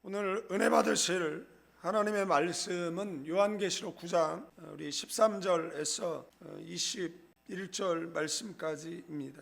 오늘 은혜 받으실 하나님의 말씀은 요한계시록 9장 우리 13절에서 21절 말씀까지입니다.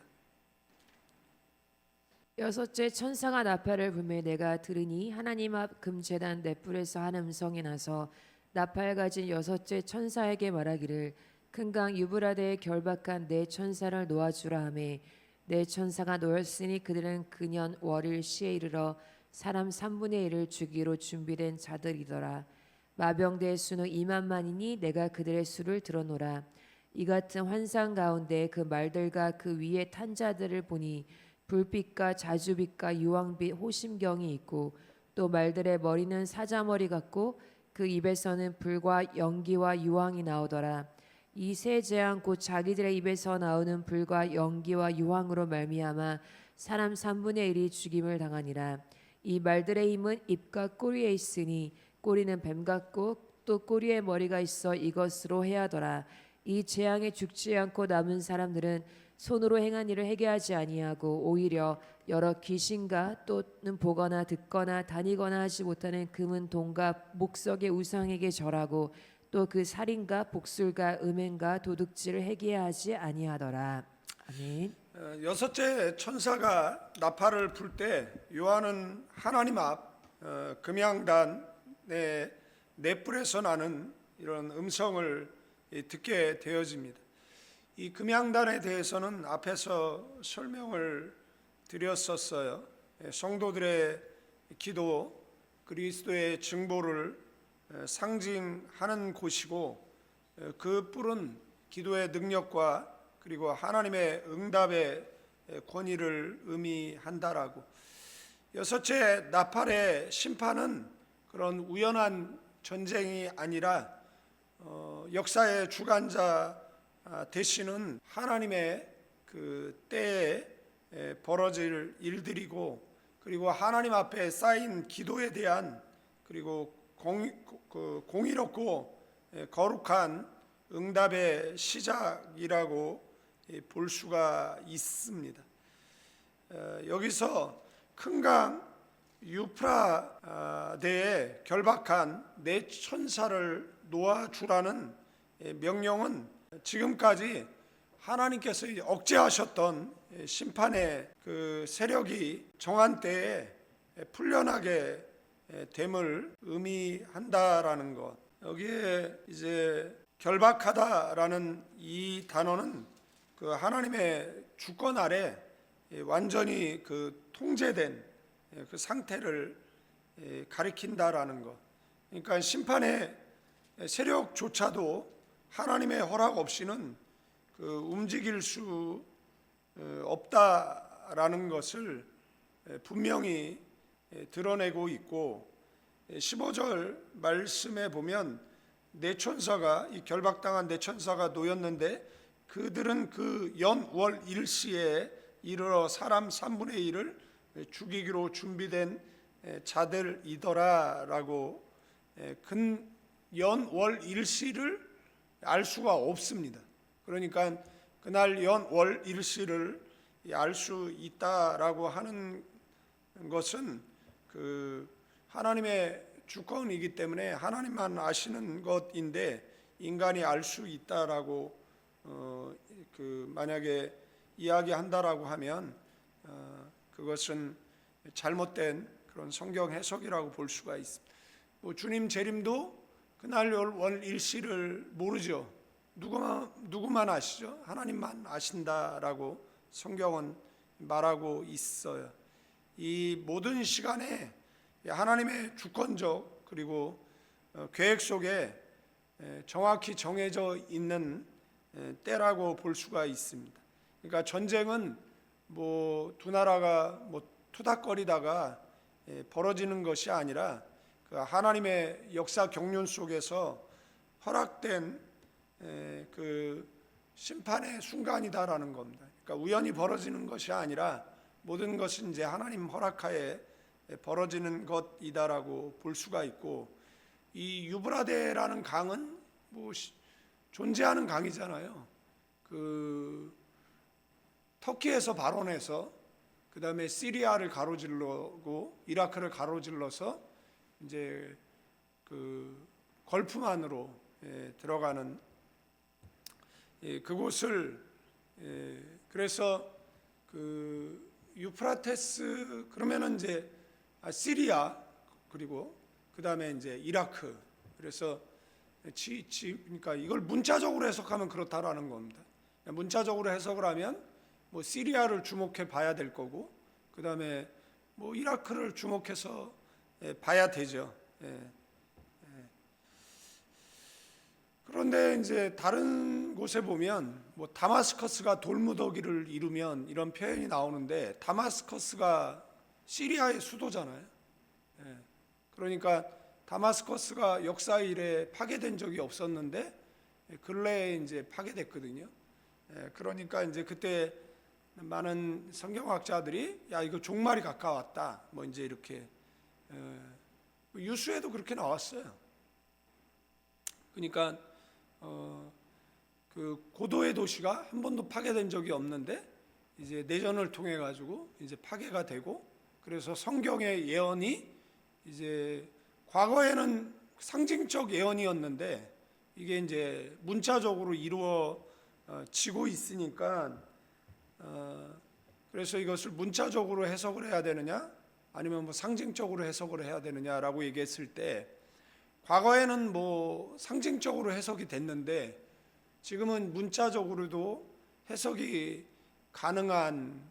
여섯째 천사가 나팔을 불매 내가 들으니 하나님 앞 금제단 넷불에서 한 음성이 나서 나팔 가진 여섯째 천사에게 말하기를 큰 강 유브라데에 결박한 네 천사를 놓아주라 하매 네 천사가 놓였으니 그들은 그년 월일 시에 이르러 사람 3분의 1을 주기로 준비된 자들이더라. 마병대의 수는 2만만이니 내가 그들의 수를 들어노라. 이 같은 환상 가운데 그 말들과 그 위에 탄 자들을 보니 불빛과 자주빛과 유황빛 호심경이 있고 또 말들의 머리는 사자머리 같고 그 입에서는 불과 연기와 유황이 나오더라. 이 세 재앙 곧 자기들의 입에서 나오는 불과 연기와 유황으로 말미암아 사람 3분의 1이 죽임을 당하니라. 이 말들의 힘은 입과 꼬리에 있으니 꼬리는 뱀 같고 또 꼬리에 머리가 있어 이것으로 해하더라. 이 재앙에 죽지 않고 남은 사람들은 손으로 행한 일을 회개하지 아니하고 오히려 여러 귀신과 또는 보거나 듣거나 다니거나 하지 못하는 금은 동과 목석의 우상에게 절하고 또 그 살인과 복술과 음행과 도둑질을 회개하지 아니하더라. 아멘. 여섯째 천사가 나팔을 불 때 요한은 하나님 앞 금양단의 넷불에서 나는 이런 음성을 듣게 되어집니다. 이 금양단에 대해서는 앞에서 설명을 드렸었어요. 성도들의 기도, 그리스도의 증보를 상징하는 곳이고 그 뿔은 기도의 능력과 그리고 하나님의 응답의 권위를 의미한다라고. 여섯째 나팔의 심판은 그런 우연한 전쟁이 아니라 역사의 주관자 되시는 하나님의 그 때에 벌어질 일들이고 그리고 하나님 앞에 쌓인 기도에 대한 그리고 공의롭고 거룩한 응답의 시작이라고 볼 수가 있습니다. 여기서 큰 강 유프라데에 결박한 네 천사를 놓아주라는 명령은 지금까지 하나님께서 억제하셨던 심판의 그 세력이 정한 때에 풀려나게 됨을 의미한다라는 것. 여기에 이제 결박하다라는 이 단어는 그 하나님의 주권 아래 완전히 그 통제된 그 상태를 가리킨다라는 것. 그러니까 심판의 세력조차도 하나님의 허락 없이는 그 움직일 수 없다라는 것을 분명히 드러내고 있고 15절 말씀에 보면 네 천사가 이 결박당한 네 천사가 놓였는데 그들은 그 연월 일시에 이르러 사람 3분의 1을 죽이기로 준비된 자들이더라라고. 연월 일시를 알 수가 없습니다. 그러니까 그날 연월 일시를 알 수 있다라고 하는 것은 그 하나님의 주권이기 때문에 하나님만 아시는 것인데 인간이 알 수 있다라고 그 만약에 이야기한다라고 하면 그것은 잘못된 그런 성경 해석이라고 볼 수가 있습니다. 주님 재림도 그날 월 일시를 모르죠. 누구만 아시죠? 하나님만 아신다라고 성경은 말하고 있어요. 이 모든 시간에 하나님의 주권적 그리고 계획 속에 정확히 정해져 있는 때라고 볼 수가 있습니다. 그러니까 전쟁은 두 나라가 투닥거리다가 벌어지는 것이 아니라 그 하나님의 역사 경륜 속에서 허락된 그 심판의 순간이다라는 겁니다. 그러니까 우연히 벌어지는 것이 아니라 모든 것은 이제 하나님 허락하에 벌어지는 것이다라고 볼 수가 있고, 이 유브라데라는 강은 존재하는 강이잖아요. 그 터키에서 발원해서 그 다음에 시리아를 가로질러고 이라크를 가로질러서 이제 그 걸프만으로 들어가는 그곳을 그래서 그 유프라테스 그러면은 이제 시리아 그리고 그 다음에 이제 이라크 그래서 그러니까 이걸 문자적으로 해석하면 그렇다라는 겁니다. 문자적으로 해석을 하면 뭐 시리아를 주목해 봐야 될 거고 그 다음에 뭐 이라크를 주목해서 봐야 되죠. 그런데 이제 다른 곳에 보면 뭐 다마스커스가 돌무더기를 이루면 이런 표현이 나오는데 다마스커스가 시리아의 수도잖아요. 그러니까 다마스커스가 역사 이래 파괴된 적이 없었는데 근래에 이제 파괴됐거든요. 그러니까 이제 그때 많은 성경학자들이 야 이거 종말이 가까웠다. 뭐 이제 이렇게 유수에도 그렇게 나왔어요. 그러니까 그 고도의 도시가 한 번도 파괴된 적이 없는데 이제 내전을 통해 가지고 이제 파괴가 되고 그래서 성경의 예언이 이제 과거에는 상징적 예언이었는데 이게 이제 문자적으로 이루어지고 있으니까 그래서 이것을 문자적으로 해석을 해야 되느냐 아니면 뭐 상징적으로 해석을 해야 되느냐라고 얘기했을 때 과거에는 뭐 상징적으로 해석이 됐는데 지금은 문자적으로도 해석이 가능한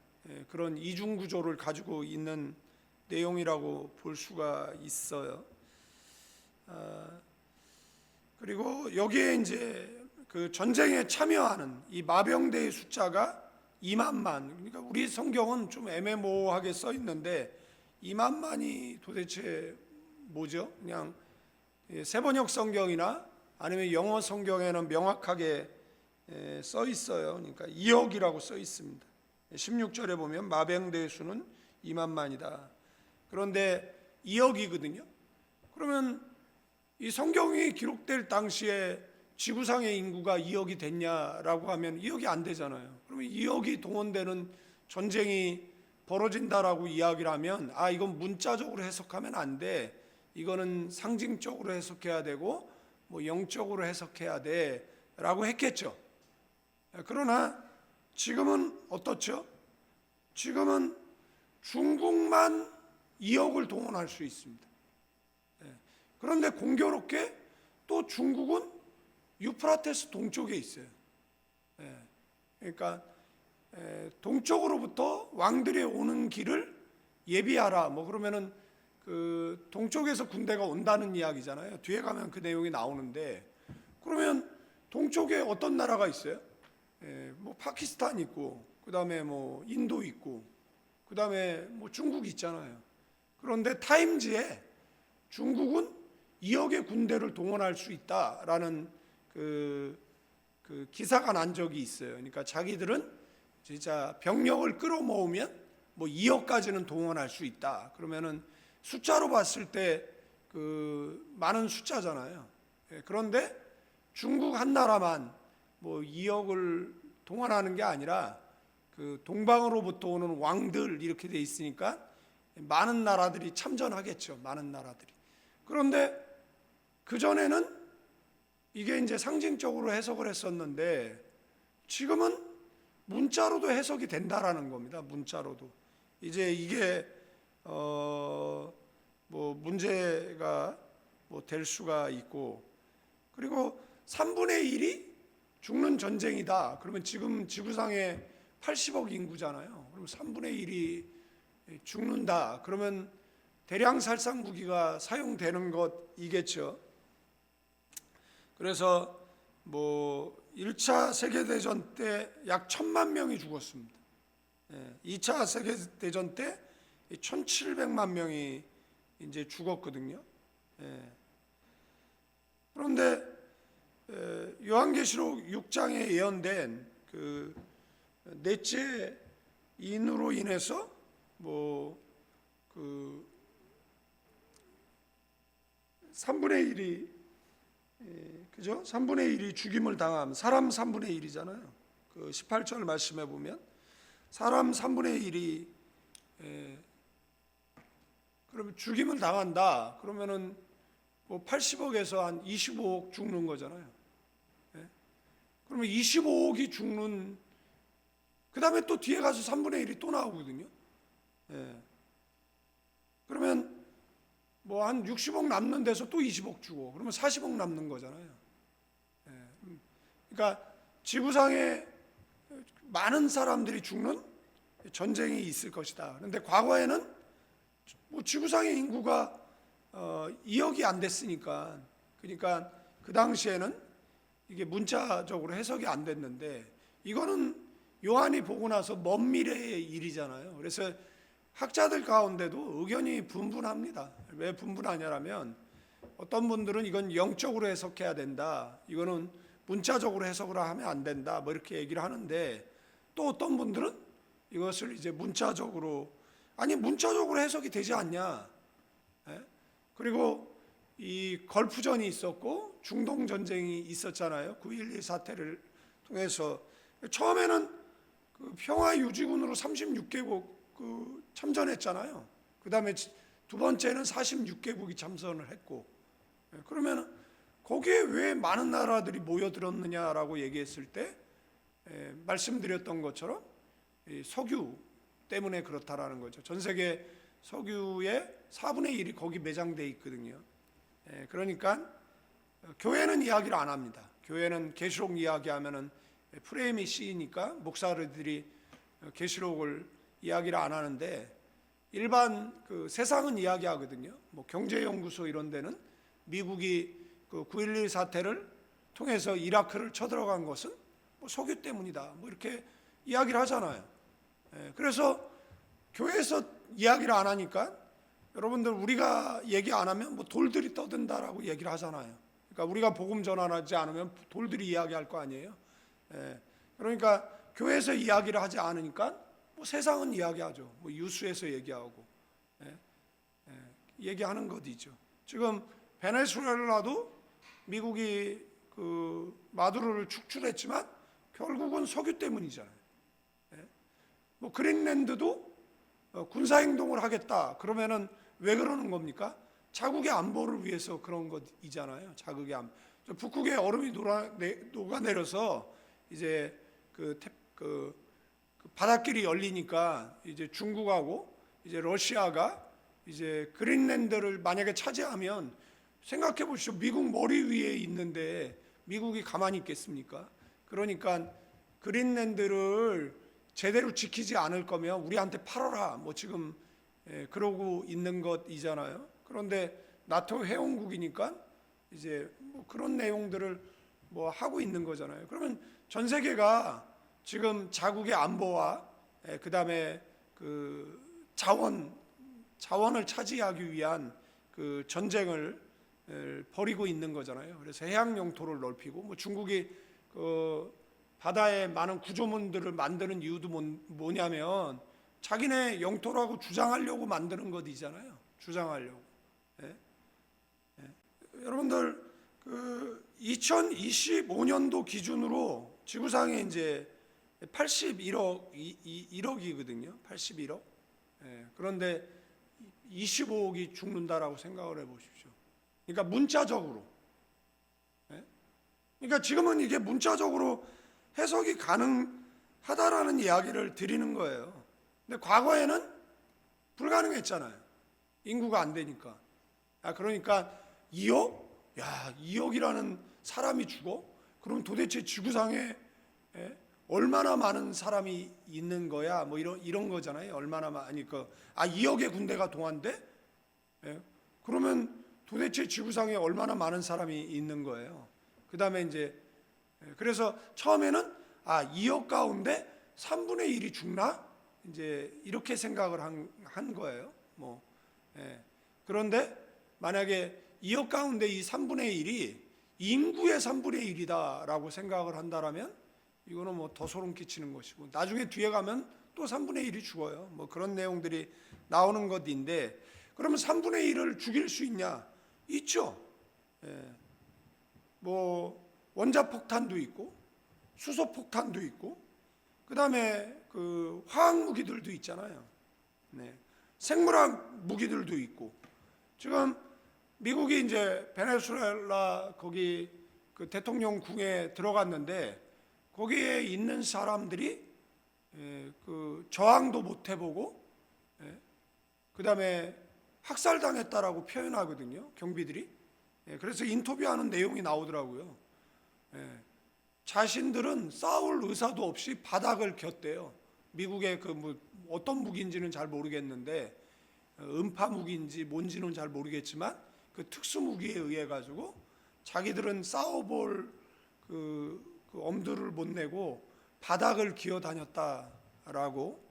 그런 이중 구조를 가지고 있는 내용이라고 볼 수가 있어요. 그리고 여기에 이제 그 전쟁에 참여하는 이 마병대의 숫자가 2만만. 그러니까 우리 성경은 좀 애매모호하게 써 있는데 2만만이 도대체 뭐죠? 그냥 세번역 성경이나 아니면 영어 성경에는 명확하게 써 있어요. 그러니까 2억이라고 써 있습니다. 16절에 보면 마병대의 수는 2만만이다. 그런데 2억이거든요. 그러면 이 성경이 기록될 당시에 지구상의 인구가 2억이 됐냐라고 하면 2억이 안 되잖아요. 그러면 2억이 동원되는 전쟁이 벌어진다라고 이야기를 하면 이건 문자적으로 해석하면 안 돼. 이거는 상징적으로 해석해야 되고 뭐 영적으로 해석해야 돼라고 했겠죠. 그러나 지금은 어떻죠? 지금은 중국만 2억을 동원할 수 있습니다. 그런데 공교롭게 또 중국은 유프라테스 동쪽에 있어요. 그러니까 동쪽으로부터 왕들이 오는 길을 예비하라. 뭐 그러면은 그 동쪽에서 군대가 온다는 이야기잖아요. 뒤에 가면 그 내용이 나오는데 그러면 동쪽에 어떤 나라가 있어요? 뭐 파키스탄 있고 그 다음에 뭐 인도 있고 그 다음에 뭐 중국 있잖아요. 그런데 타임즈에 중국은 2억의 군대를 동원할 수 있다라는 그 기사가 난 적이 있어요. 그러니까 자기들은 진짜 병력을 끌어모으면 뭐 2억까지는 동원할 수 있다. 그러면은 숫자로 봤을 때 그 많은 숫자잖아요. 그런데 중국 한 나라만 뭐 2억을 동원하는 게 아니라 그 동방으로부터 오는 왕들 이렇게 돼 있으니까 많은 나라들이 참전하겠죠. 많은 나라들이. 그런데 그 전에는 이게 이제 상징적으로 해석을 했었는데 지금은 문자로도 해석이 된다라는 겁니다. 문자로도. 이제 이게 뭐 문제가 뭐 될 수가 있고 그리고 3분의 1이 죽는 전쟁이다. 그러면 지금 지구상에 80억 인구잖아요. 그럼 3분의 1이 죽는다. 그러면 대량 살상 무기가 사용되는 것이겠죠. 그래서 뭐 1차 세계대전 때 약 1,000만 명이 죽었습니다. 2차 세계대전 때 1,700만 명이 이제 죽었거든요. 그런데 요한계시록 6장에 예언된 그 넷째 인으로 인해서 뭐 그 3분의 1이 그죠? 3분의 1이 죽임을 당함. 사람 3분의 1이잖아요. 그 18절 말씀해 보면 사람 3분의 1이 그러면 죽임을 당한다. 그러면은 뭐 80억에서 한 25억 죽는 거잖아요. 예? 그러면 25억이 죽는, 그 다음에 또 뒤에 가서 3분의 1이 또 나오거든요. 예. 그러면 뭐 한 60억 남는 데서 또 20억 주고, 그러면 40억 남는 거잖아요. 예. 그러니까 지구상에 많은 사람들이 죽는 전쟁이 있을 것이다. 그런데 과거에는 뭐 지구상의 인구가 2억이 안 됐으니까, 그러니까 그 당시에는 이게 문자적으로 해석이 안 됐는데, 이거는 요한이 보고 나서 먼 미래의 일이잖아요. 그래서 학자들 가운데도 의견이 분분합니다. 왜 분분하냐면, 어떤 분들은 이건 영적으로 해석해야 된다, 이거는 문자적으로 해석을 하면 안 된다, 뭐 이렇게 얘기를 하는데, 또 어떤 분들은 이것을 이제 문자적으로, 아니 문자적으로 해석이 되지 않냐. 예? 그리고 이 걸프전이 있었고 중동 전쟁이 있었잖아요. 9.11 사태를 통해서 처음에는 그 평화 유지군으로 36개국 참전했잖아요. 그 다음에 두 번째는 46개국이 참전을 했고, 그러면 거기에 왜 많은 나라들이 모여들었느냐라고 얘기했을 때, 말씀드렸던 것처럼 석유 때문에 그렇다라는 거죠. 전 세계 석유의 4분의 1이 거기 매장돼 있거든요. 그러니까 교회는 이야기를 안 합니다. 교회는 계시록 이야기하면은 프레임이 씌이니까 목사들이 계시록을 이야기를 안 하는데, 일반 그 세상은 이야기하거든요. 뭐 경제연구소 이런 데는 미국이 그 9.11 사태를 통해서 이라크를 쳐들어간 것은 뭐 석유 때문이다, 뭐 이렇게 이야기를 하잖아요. 그래서 교회에서 이야기를 안 하니까, 여러분들 우리가 얘기 안 하면 뭐 돌들이 떠든다라고 얘기를 하잖아요. 그러니까 우리가 복음 전환하지 않으면 돌들이 이야기할 거 아니에요. 그러니까 교회에서 이야기를 하지 않으니까 뭐 세상은 이야기하죠. 뭐 뉴스에서 얘기하고 얘기하는 것이죠. 지금 베네수엘라도 미국이 그 마두로를 축출했지만 결국은 석유 때문이잖아요. 뭐 그린랜드도 군사행동을 하겠다 그러면은 왜 그러는 겁니까? 자국의 안보를 위해서 그런 것이잖아요. 자국의 안보. 북극의 얼음이 녹아내려서 이제 그 바닷길이 열리니까 이제 중국하고 이제 러시아가 이제 그린랜드를 만약에 차지하면, 생각해 보시죠. 미국 머리 위에 있는데 미국이 가만히 있겠습니까? 그러니까 그린랜드를 제대로 지키지 않을 거면 우리한테 팔아라, 뭐 지금 그러고 있는 것이잖아요. 그런데 나토 회원국이니까 이제 뭐 그런 내용들을 뭐 하고 있는 거잖아요. 그러면 전 세계가 지금 자국의 안보와 그다음에 그 자원을 차지하기 위한 그 전쟁을 벌이고 있는 거잖아요. 그래서 해양 영토를 넓히고, 뭐 중국이 그 바다에 많은 구조물들을 만드는 이유도 뭐냐면 자기네 영토라고 주장하려고 만드는 것이잖아요. 주장하려고. 여러분들 그 2025년도 기준으로 지구상에 이제 81억이거든요. 81억. 그런데 25억이 죽는다라고 생각을 해보십시오. 그러니까 문자적으로. 그러니까 지금은 이게 문자적으로 해석이 가능하다라는 이야기를 드리는 거예요. 근데 과거에는 불가능했잖아요. 인구가 안 되니까. 그러니까 2억? 야, 2억이라는 사람이 죽어? 그럼 도대체 지구상에 얼마나 많은 사람이 있는 거야? 뭐 이런 거잖아요. 얼마나 많이 2억의 군대가 동원돼? 그러면 도대체 지구상에 얼마나 많은 사람이 있는 거예요? 그 다음에 이제 그래서 처음에는 2억 가운데 3분의 1이 죽나? 이제 이렇게 생각을 한 거예요. 뭐 그런데 만약에 2억 가운데 이 3분의 1이 인구의 3분의 1이다라고 생각을 한다라면 이거는 뭐 더 소름 끼치는 것이고, 나중에 뒤에 가면 또 3분의 1이 죽어요. 뭐 그런 내용들이 나오는 것인데, 그러면 3분의 1을 죽일 수 있냐? 있죠. 뭐 원자폭탄도 있고 수소폭탄도 있고, 그 다음에 그 화학무기들도 있잖아요. 생물학 무기들도 있고 지금 미국이 이제 베네수엘라 거기 그 대통령 궁에 들어갔는데 거기에 있는 사람들이 그 저항도 못 해보고 그다음에 학살당했다라고 표현하거든요. 경비들이. 그래서 인터뷰하는 내용이 나오더라고요. 자신들은 싸울 의사도 없이 바닥을 겼대요. 미국의 그 뭐 어떤 무기인지는 잘 모르겠는데 음파 무기인지 뭔지는 잘 모르겠지만 그 특수 무기에 의해 가지고 자기들은 싸워볼 그 엄두를 못 내고 바닥을 기어 다녔다라고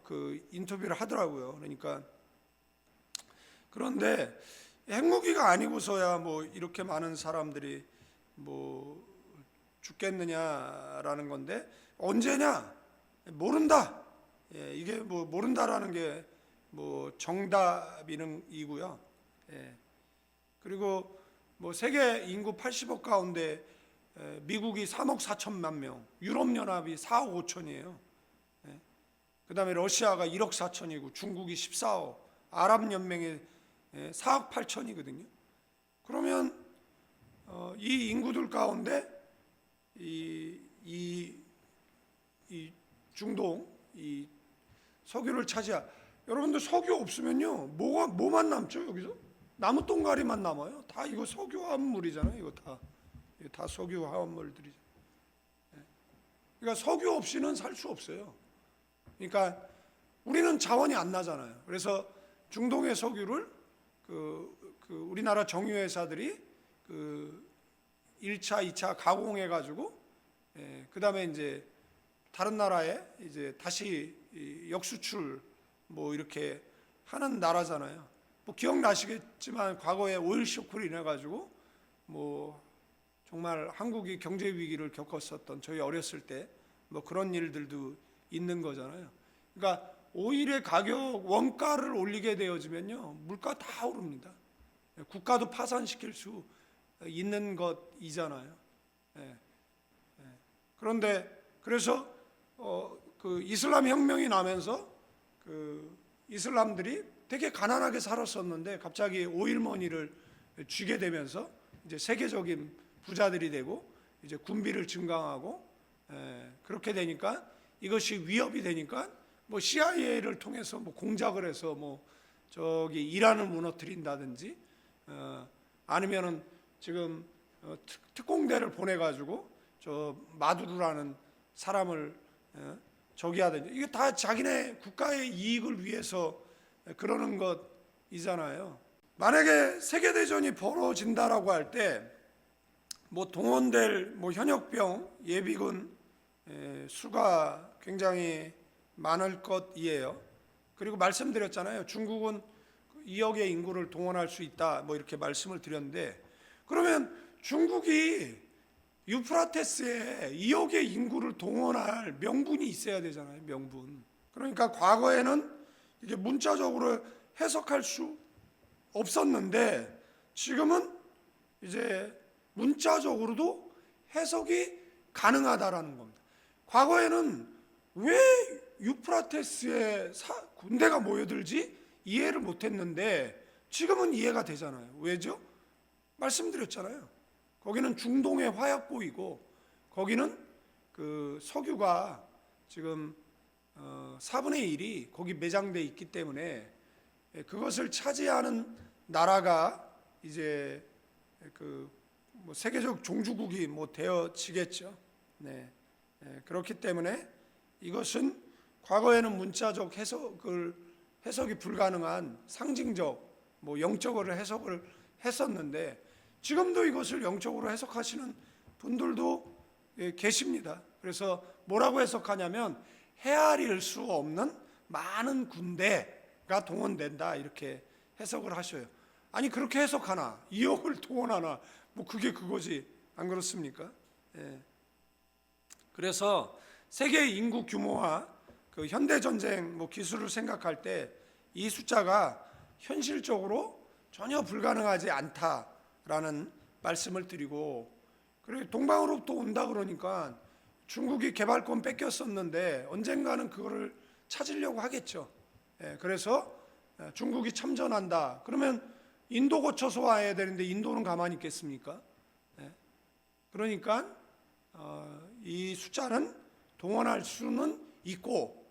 그 인터뷰를 하더라고요. 그러니까 그런데 핵무기가 아니고서야 뭐 이렇게 많은 사람들이 뭐 죽겠느냐라는 건데 언제냐 모른다. 이게 뭐 모른다라는 게 뭐 정답이고요. 그리고 뭐 세계 인구 80억 가운데 미국이 3억 4천만 명, 유럽연합이 4억 5천이에요. 그다음에 러시아가 1억 4천이고 중국이 14억, 아랍연맹이 4억 8천이거든요. 그러면 이 인구들 가운데 이 중동 이 석유를 여러분들 석유 없으면요 뭐만 남죠 여기서? 나무 똥가리만 남아요. 다 이거 석유 화합물이잖아요. 이거 다 석유 화합물들이죠. 그러니까 석유 없이는 살 수 없어요. 그러니까 우리는 자원이 안 나잖아요. 그래서 중동의 석유를 그 우리나라 정유회사들이 그 1차, 2차 가공해 가지고 그다음에 이제 다른 나라에 이제 다시 역수출 뭐 이렇게 하는 나라잖아요. 뭐 기억나시겠지만 과거에 오일 쇼크로 인해 가지고 뭐 정말 한국이 경제 위기를 겪었었던 저희 어렸을 때 뭐 그런 일들도 있는 거잖아요. 그러니까 오일의 가격 원가를 올리게 되어지면요 물가 다 오릅니다. 국가도 파산시킬 수 있는 것이잖아요. 그런데 그래서 그 이슬람 혁명이 나면서 그 이슬람들이 되게 가난하게 살았었는데 갑자기 오일머니를 쥐게 되면서 이제 세계적인 부자들이 되고 이제 군비를 증강하고 그렇게 되니까 이것이 위협이 되니까 뭐 CIA를 통해서 뭐 공작을 해서 뭐 저기 이란을 무너뜨린다든지 아니면은 지금 특공대를 보내 가지고 저 마두르라는 사람을 저기 하든지 이게 다 자기네 국가의 이익을 위해서 그러는 것이잖아요. 만약에 세계 대전이 벌어진다라고 할 때 뭐 동원될 뭐 현역병 예비군 수가 굉장히 많을 것이에요. 그리고 말씀드렸잖아요. 중국은 2억의 인구를 동원할 수 있다. 뭐 이렇게 말씀을 드렸는데 그러면 중국이 유프라테스에 2억의 인구를 동원할 명분이 있어야 되잖아요. 명분. 그러니까 과거에는 이게 문자적으로 해석할 수 없었는데 지금은 이제 문자적으로도 해석이 가능하다라는 겁니다. 과거에는 왜 유프라테스에 군대가 모여들지 이해를 못했는데 지금은 이해가 되잖아요. 왜죠? 말씀드렸잖아요. 거기는 중동의 화약고이고 거기는 그 석유가 지금 4분의 1이 거기 매장돼 있기 때문에 그것을 차지하는 나라가 이제 그 뭐 세계적 종주국이 뭐 되어지겠죠. 그렇기 때문에 이것은 과거에는 문자적 해석이 불가능한 상징적 뭐 영적으로 해석을 했었는데 지금도 이것을 영적으로 해석하시는 분들도 계십니다. 그래서 뭐라고 해석하냐면 헤아릴 수 없는 많은 군대가 동원된다 이렇게 해석을 하셔요. 아니 그렇게 해석하나 2억을 동원하나 뭐 그게 그거지 안 그렇습니까? 그래서 세계 인구 규모와 그 현대 전쟁 뭐 기술을 생각할 때 이 숫자가 현실적으로 전혀 불가능하지 않다라는 말씀을 드리고 그리고 동방으로부터 온다 그러니까 중국이 개발권 뺏겼었는데 언젠가는 그거를 찾으려고 하겠죠. 그래서 중국이 참전한다. 그러면 인도 거쳐서 와야 되는데 인도는 가만히 있겠습니까? 그러니까 이 숫자는 동원할 수는 있고,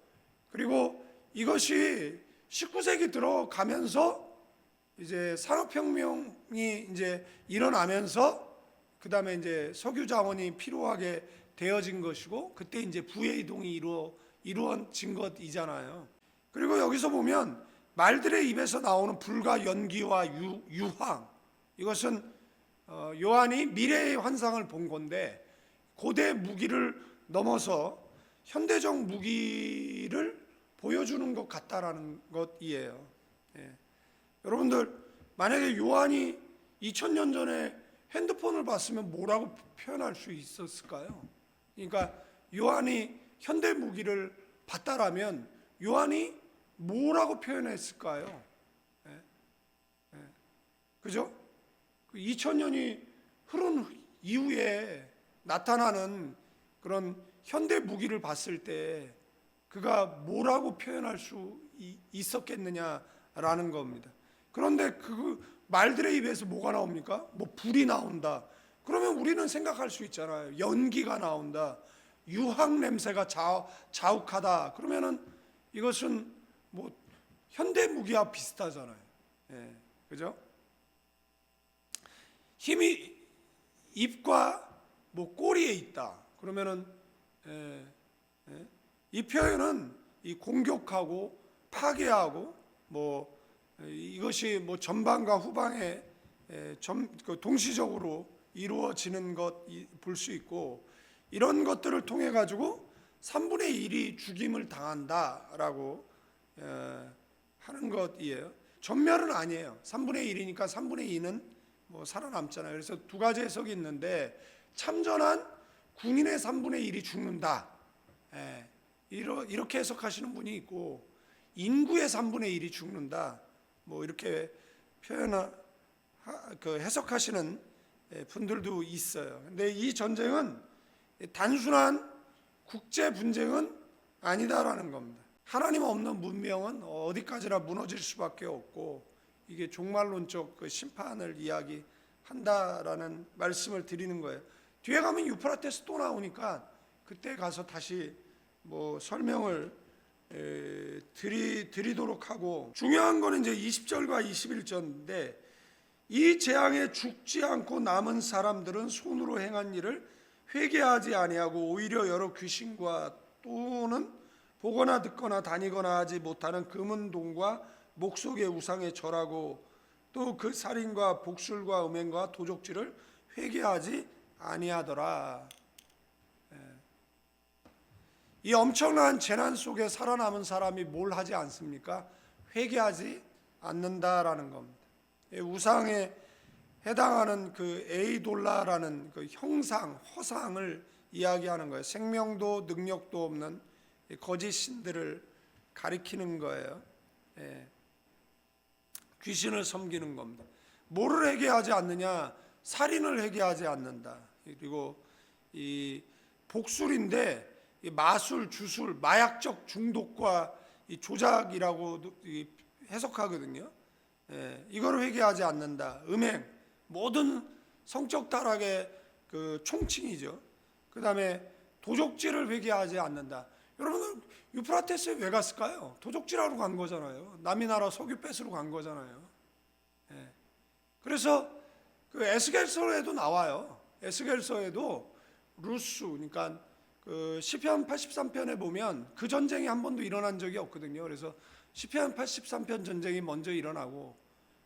그리고 이것이 19세기 들어가면서 이제 산업혁명이 이제 일어나면서 그 다음에 이제 석유 자원이 필요하게 되어진 것이고, 그때 이제 부의 이동이 이루어진 것이잖아요. 그리고 여기서 보면 말들의 입에서 나오는 불과 연기와 유황, 이것은 요한이 미래의 환상을 본 건데, 고대 무기를 넘어서 현대적 무기를 보여주는 것 같다라는 것이에요. 여러분들, 만약에 요한이 2000년 전에 핸드폰을 봤으면 뭐라고 표현할 수 있었을까요? 그러니까 요한이 현대 무기를 봤다라면 요한이 뭐라고 표현했을까요? 그죠? 2000년이 흐른 이후에 나타나는 그런 현대 무기를 봤을 때 그가 뭐라고 표현할 수 있었겠느냐라는 겁니다. 그런데 그 말들의 입에서 뭐가 나옵니까? 뭐 불이 나온다. 그러면 우리는 생각할 수 있잖아요. 연기가 나온다. 유황 냄새가 자욱하다. 그러면은 이것은 뭐 현대 무기와 비슷하잖아요. 그죠? 힘이 입과 뭐 꼬리에 있다. 그러면은 이 표현은 이 공격하고 파괴하고 뭐 이것이 뭐 전방과 후방에 동시적으로 이루어지는 것 볼 수 있고, 이런 것들을 통해 가지고 3분의 1이 죽임을 당한다라고 하는 것이에요. 전멸은 아니에요. 3분의 1이니까 3분의 2는 뭐 살아남잖아요. 그래서 두 가지 해석이 있는데, 참전한 군인의 3분의 1이 죽는다. 이렇게 해석하시는 분이 있고, 인구의 3분의 1이 죽는다. 뭐 이렇게 해석하시는 분들도 있어요. 근데 이 전쟁은 단순한 국제 분쟁은 아니다라는 겁니다. 하나님 없는 문명은 어디까지나 무너질 수밖에 없고, 이게 종말론적 그 심판을 이야기한다라는 말씀을 드리는 거예요. 뒤에 가면 유프라테스 또 나오니까 그때 가서 다시 뭐 설명을 드리도록 하고, 중요한 거는 이제 20절과 21절인데, 이 재앙에 죽지 않고 남은 사람들은 손으로 행한 일을 회개하지 아니하고 오히려 여러 귀신과 또는 보거나 듣거나 다니거나 하지 못하는 금은동과 목속의 우상에 절하고 또 그 살인과 복술과 음행과 도적질을 회개하지 아니하더라. 이 엄청난 재난 속에 살아남은 사람이 뭘 하지 않습니까? 회개하지 않는다라는 겁니다. 우상에 해당하는 그 에이돌라라는 그 형상, 허상을 이야기하는 거예요. 생명도 능력도 없는 거짓 신들을 가리키는 거예요. 귀신을 섬기는 겁니다. 뭐를 회개하지 않느냐? 살인을 회개하지 않는다. 그리고 이 복술인데 이 마술, 주술, 마약적 중독과 이 조작이라고 해석하거든요. 이거를 회개하지 않는다. 음행, 모든 성적 타락의 그 총칭이죠. 그 다음에 도적질을 회개하지 않는다. 여러분, 유프라테스에 왜 갔을까요? 도적질하러 간 거잖아요. 남의 나라 석유 뺏으러 간 거잖아요. 그래서 그 에스겔서에도 나와요. 에스겔서에도 루스, 그러니까 그 시편 83편에 보면 그 전쟁이 한 번도 일어난 적이 없거든요. 그래서 시편 83편 전쟁이 먼저 일어나고,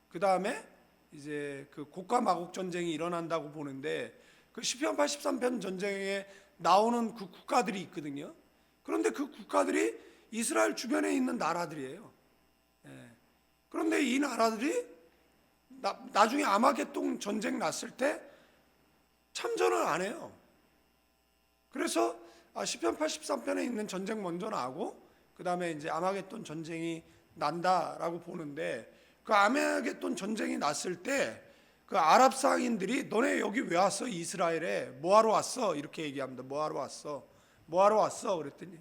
그 다음에 이제 그 곡과 마곡 전쟁이 일어난다고 보는데, 그 시편 83편 전쟁에 나오는 그 국가들이 있거든요. 그런데 그 국가들이 이스라엘 주변에 있는 나라들이에요. 그런데 이 나라들이 나중에 아마겟돈 전쟁 났을 때 참전을 안 해요. 그래서 시편 83편에 있는 전쟁 먼저 나고, 그 다음에 이제 아마겟돈 전쟁이 난다라고 보는데, 그 아마겟돈 전쟁이 났을 때 그 아랍 상인들이 너네 여기 왜 왔어? 이스라엘에 뭐하러 왔어? 이렇게 얘기합니다. 뭐하러 왔어? 뭐하러 왔어? 그랬더니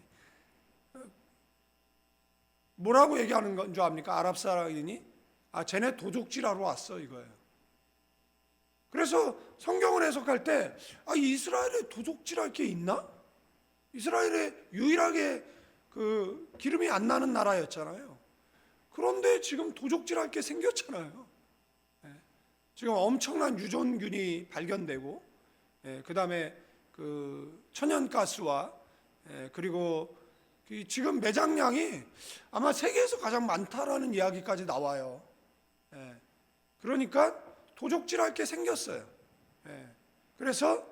뭐라고 얘기하는 건 줄 압니까? 아랍 사람이니 쟤네 도적질하러 왔어 이거예요. 그래서 성경을 해석할 때 이스라엘에 도적질할 게 있나? 이스라엘에 유일하게 그 기름이 안 나는 나라였잖아요. 그런데 지금 도적질할 게 생겼잖아요. 지금 엄청난 유전균이 발견되고, 그 다음에 그 천연가스와, 그리고 지금 매장량이 아마 세계에서 가장 많다라는 이야기까지 나와요. 그러니까 도적질할 게 생겼어요. 그래서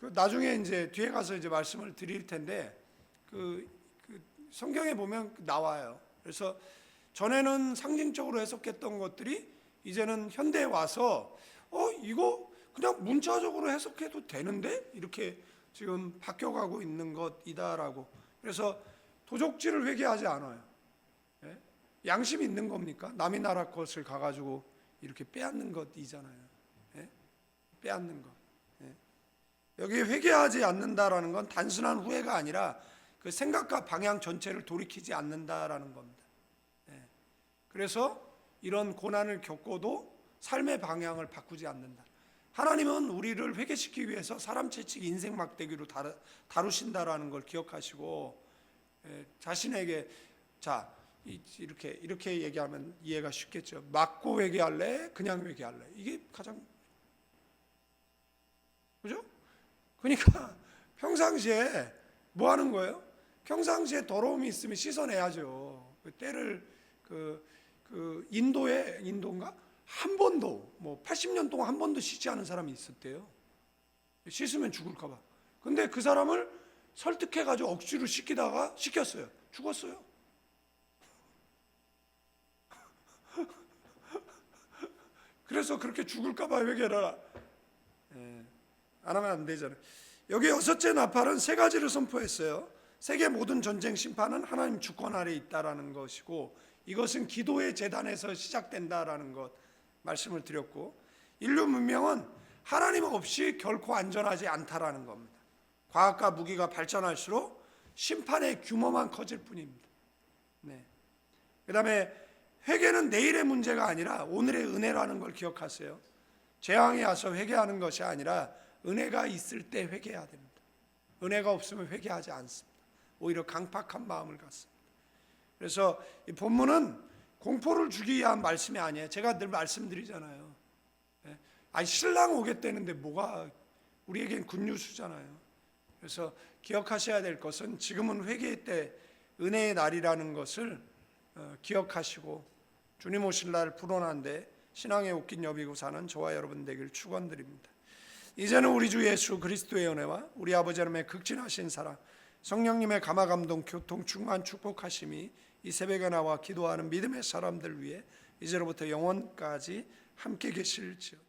나중에 이제 뒤에 가서 이제 말씀을 드릴 텐데 그 성경에 보면 나와요. 그래서 전에는 상징적으로 해석했던 것들이 이제는 현대에 와서 이거 그냥 문자적으로 해석해도 되는데 이렇게 지금 바뀌어가고 있는 것이다라고. 그래서 도적질을 회개하지 않아요. 양심이 있는 겁니까? 남의 나라 것을 가가지고 이렇게 빼앗는 것이잖아요. 빼앗는 것. 여기 회개하지 않는다라는 건 단순한 후회가 아니라 그 생각과 방향 전체를 돌이키지 않는다라는 겁니다. 그래서 이런 고난을 겪고도 삶의 방향을 바꾸지 않는다. 하나님은 우리를 회개시키기 위해서 사람 채찍 인생 막대기로 다루신다라는 걸 기억하시고, 자신에게 이렇게 얘기하면 이해가 쉽겠죠. 맞고 회개할래? 그냥 회개할래? 이게 가장, 그죠? 그러니까 평상시에 뭐 하는 거예요? 평상시에 더러움이 있으면 씻어내야죠. 때를 인도인가 한 번도 80년 동안 한 번도 씻지 않은 사람이 있었대요. 씻으면 죽을까 봐. 근데 그 사람을 설득해 가지고 억지로 씻기다가 씻겼어요. 죽었어요. 그래서 그렇게 죽을까 봐 회개하라. 안 하면 안 되잖아요. 여기 여섯째 나팔은 세 가지를 선포했어요. 세계 모든 전쟁 심판은 하나님 주권 아래 있다라는 것이고, 이것은 기도의 재단에서 시작된다라는 것 말씀을 드렸고, 인류 문명은 하나님 없이 결코 안전하지 않다라는 겁니다. 과학과 무기가 발전할수록 심판의 규모만 커질 뿐입니다. 그 다음에 회개는 내일의 문제가 아니라 오늘의 은혜라는 걸 기억하세요. 재앙이 와서 회개하는 것이 아니라 은혜가 있을 때 회개해야 됩니다. 은혜가 없으면 회개하지 않습니다. 오히려 강팍한 마음을 갖습니다. 그래서 이 본문은 공포를 주기 위한 말씀이 아니에요. 제가 늘 말씀드리잖아요. 신랑 오겠다는데 뭐가 우리에겐 굿뉴스잖아요. 그래서 기억하셔야 될 것은 지금은 회개의 때, 은혜의 날이라는 것을 기억하시고 주님 오실 날 불온한데 신앙에 웃긴 여비고 사는 저와 여러분 되길 축원드립니다. 이제는 우리 주 예수 그리스도의 은혜와 우리 아버지 하나님의 극진하신 사랑, 성령님의 감화 감동 교통 충만 축복하심이 이 새벽에 나와 기도하는 믿음의 사람들 위해 이제로부터 영원까지 함께 계실지어다.